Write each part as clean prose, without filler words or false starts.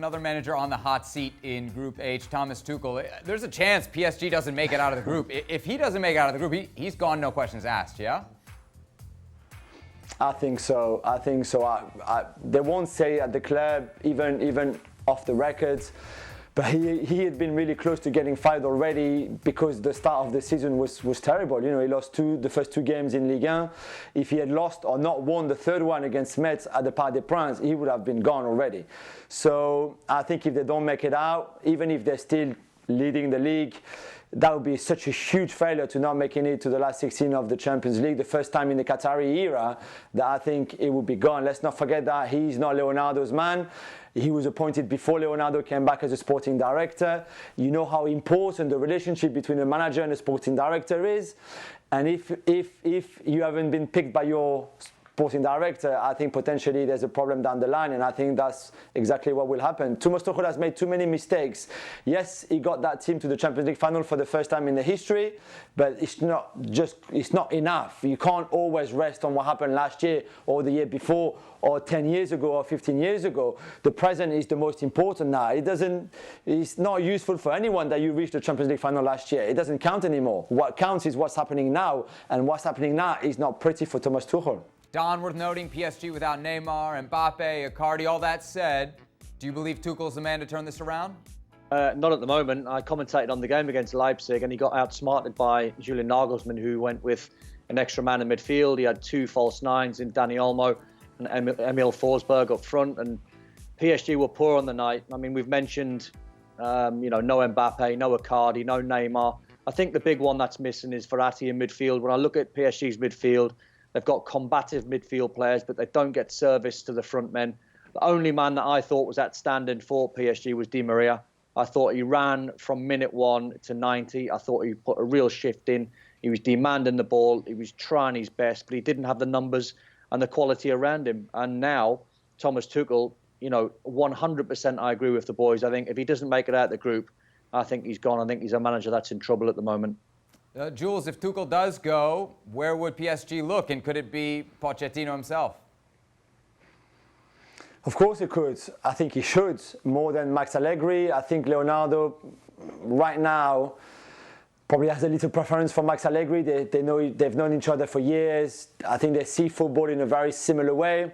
Another manager on the hot seat in Group H, Thomas Tuchel. There's a chance PSG doesn't make it out of the group. If he doesn't make it out of the group, he's gone, no questions asked, yeah? I think so. They won't say it at the club, even off the records. But he had been really close to getting fired already because the start of the season was terrible. You know, he lost the first two games in Ligue 1. If he had lost or not won the third one against Metz at the Parc des Princes, he would have been gone already. So I think if they don't make it out, even if they're still leading the league, that would be such a huge failure to not making it to the last 16 of the Champions League, the first time in the Qatari era, that I think it would be gone. Let's not forget that he's not Leonardo's man. He was appointed before Leonardo came back as a sporting director. You know how important the relationship between a manager and a sporting director is. And if you haven't been picked by your sporting director, I think potentially there's a problem down the line, and I think that's exactly what will happen. Thomas Tuchel has made too many mistakes. Yes, he got that team to the Champions League final for the first time in the history, but it's not enough. You can't always rest on what happened last year or the year before or 10 years ago or 15 years ago. The present is the most important now. It's not useful for anyone that you reached the Champions League final last year. It doesn't count anymore. What counts is what's happening now, and what's happening now is not pretty for Thomas Tuchel. Don, worth noting, PSG without Neymar, Mbappe, Icardi. All that said, do you believe Tuchel's the man to turn this around? Not at the moment. I commentated on the game against Leipzig, and he got outsmarted by Julian Nagelsmann, who went with an extra man in midfield. He had two false nines in Dani Olmo and Emil Forsberg up front, and PSG were poor on the night. I mean, we've mentioned, no Mbappe, no Icardi, no Neymar. I think the big one that's missing is Verratti in midfield. When I look at PSG's midfield, they've got combative midfield players, but they don't get service to the front men. The only man that I thought was outstanding for PSG was Di Maria. I thought he ran from minute 1 to 90. I thought he put a real shift in. He was demanding the ball. He was trying his best, but he didn't have the numbers and the quality around him. And now, Thomas Tuchel, 100% I agree with the boys. I think if he doesn't make it out of the group, I think he's gone. I think he's a manager that's in trouble at the moment. Jules, if Tuchel does go, where would PSG look? And could it be Pochettino himself? Of course it could. I think he should, more than Max Allegri. I think Leonardo, right now, probably has a little preference for Max Allegri. They've known each other for years. I think they see football in a very similar way.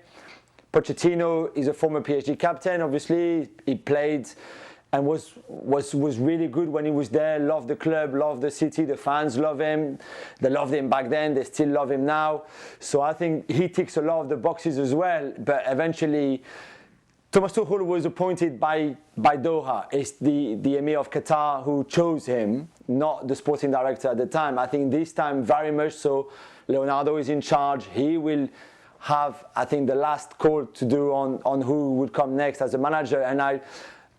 Pochettino is a former PSG captain, obviously. He played and was really good when he was there. Loved the club, loved the city, the fans love him. They loved him back then, they still love him now. So I think he ticks a lot of the boxes as well. But eventually, Thomas Tuchel was appointed by Doha. It's the Emir of Qatar who chose him, not the sporting director at the time. I think this time very much so, Leonardo is in charge. He will have, I think, the last call to do on who would come next as a manager. And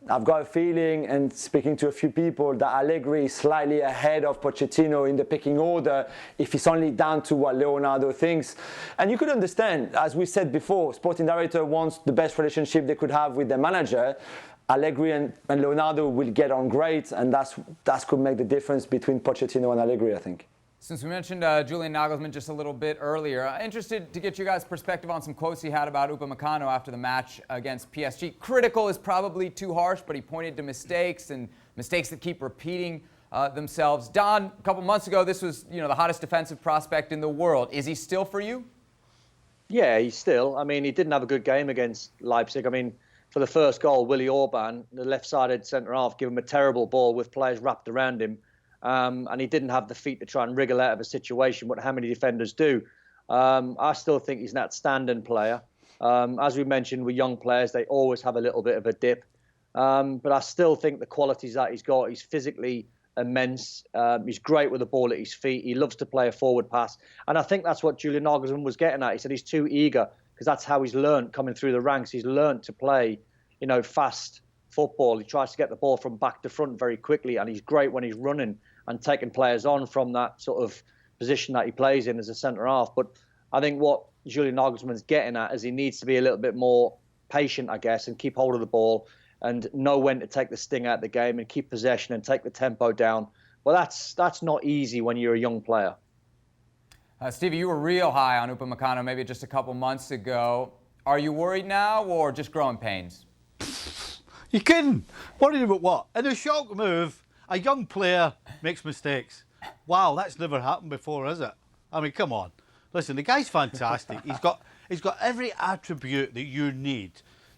I've got a feeling, and speaking to a few people, that Allegri is slightly ahead of Pochettino in the pecking order if it's only down to what Leonardo thinks. And you could understand, as we said before, sporting director wants the best relationship they could have with their manager. Allegri and Leonardo will get on great, and that could make the difference between Pochettino and Allegri, I think. Since we mentioned Julian Nagelsmann just a little bit earlier, interested to get you guys' perspective on some quotes he had about Upamecano after the match against PSG. Critical is probably too harsh, but he pointed to mistakes that keep repeating themselves. Don, a couple months ago, this was the hottest defensive prospect in the world. Is he still for you? Yeah, he's still. I mean, he didn't have a good game against Leipzig. I mean, for the first goal, Willy Orban, the left-sided centre-half, gave him a terrible ball with players wrapped around him. And he didn't have the feet to try and wriggle out of a situation, what how many defenders do. I still think he's an outstanding player. As we mentioned, with young players, they always have a little bit of a dip. But I still think the qualities that he's got, he's physically immense. He's great with the ball at his feet. He loves to play a forward pass. And I think that's what Julian Nagelsmann was getting at. He said he's too eager because that's how he's learned coming through the ranks. He's learned to play, fast football. He tries to get the ball from back to front very quickly, and he's great when he's running and taking players on from that sort of position that he plays in as a centre-half. But I think what Julian Nagelsmann's getting at is he needs to be a little bit more patient, I guess, and keep hold of the ball and know when to take the sting out of the game and keep possession and take the tempo down. Well, that's not easy when you're a young player. Stevie, you were real high on Upamecano maybe just a couple months ago. Are you worried now or just growing pains? You kidding? Worried about what? In a shock move, a young player makes mistakes. Wow, that's never happened before, has it? I mean, come on. Listen, the guy's fantastic. He's got every attribute that you need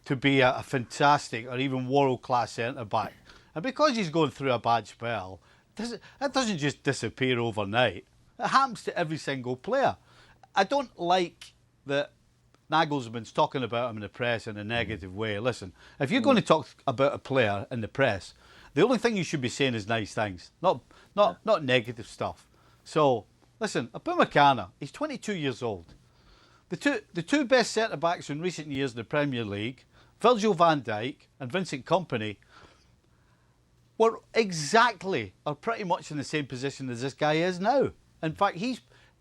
to be a fantastic or even world-class centre-back. And because he's going through a bad spell, that doesn't just disappear overnight. It happens to every single player. I don't like that Nagelsmann's talking about him in the press in a negative way. Listen, if you're going to talk about a player in the press, the only thing you should be saying is nice things, not negative stuff. So, listen, Upamecano, he's 22 years old. The two best centre-backs in recent years in the Premier League, Virgil van Dijk and Vincent Kompany, were exactly or pretty much in the same position as this guy is now. In fact,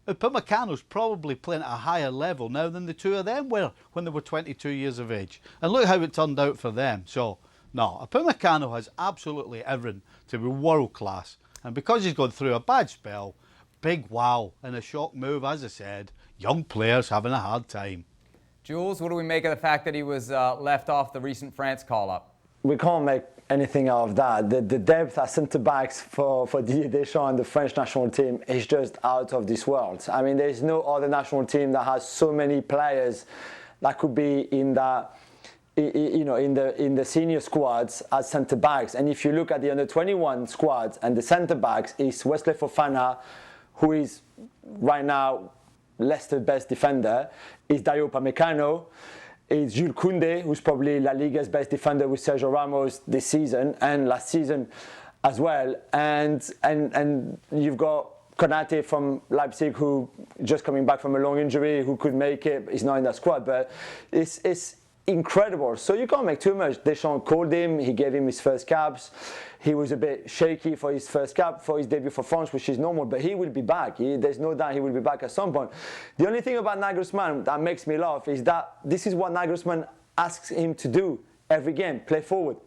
Upamecano's probably playing at a higher level now than the two of them were when they were 22 years of age. And look how it turned out for them. So, no, Upamecano has absolutely everything to be world class. And because he's gone through a bad spell, big wow, and a shock move, as I said, young players having a hard time. Jules, what do we make of the fact that he was left off the recent France call-up? We can't make anything out of that. The depth at centre-backs for Didier Deschamps and the French national team is just out of this world. I mean, there's no other national team that has so many players that could be in the senior squads as centre-backs. And if you look at the under-21 squads and the centre-backs, is Wesley Fofana, who is right now Leicester's best defender, is Dayo Upamecano, is Jules Koundé, who's probably La Liga's best defender with Sergio Ramos this season and last season as well. And you've got Konate from Leipzig, who just coming back from a long injury, who could make it. He's not in that squad, but it's incredible. So you can't make too much. Deschamps called him. He gave him his first caps. He was a bit shaky for his first cap, for his debut for France, which is normal, but he will be back. There's no doubt he will be back at some point. The only thing about Nagelsmann that makes me laugh is that this is what Nagelsmann asks him to do every game. Play forward,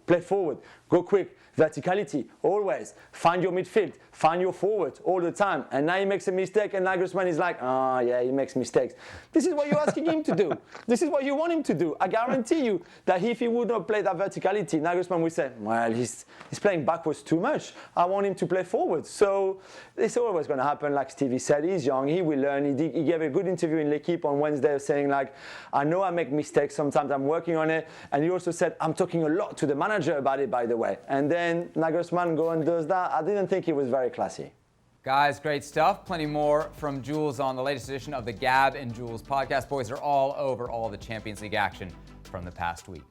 go quick, verticality, always. Find your midfield, find your forward all the time. And now he makes a mistake and Nagelsmann is like, oh yeah, he makes mistakes. This is what you're asking him to do. This is what you want him to do. I guarantee you that if he would not play that verticality, Nagelsmann would say, well, he's playing backwards too much. I want him to play forward. So it's always going to happen. Like Stevie said, he's young, he will learn. He gave a good interview in L'Equipe on Wednesday saying like, I know I make mistakes sometimes, I'm working on it. And he also said, I'm talking a lot to the manager about it, by the way. And then Nagelsmann goes and does that. I didn't think he was very classy. Guys, great stuff. Plenty more from Jules on the latest edition of the Gab and Jules podcast. Boys are all over all the Champions League action from the past week.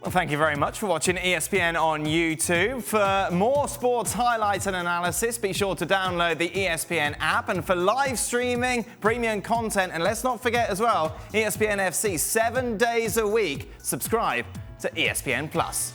Well, thank you very much for watching ESPN on YouTube. For more sports highlights and analysis, be sure to download the ESPN app. And for live streaming, premium content, and let's not forget as well, ESPN FC 7 days a week. Subscribe to ESPN Plus.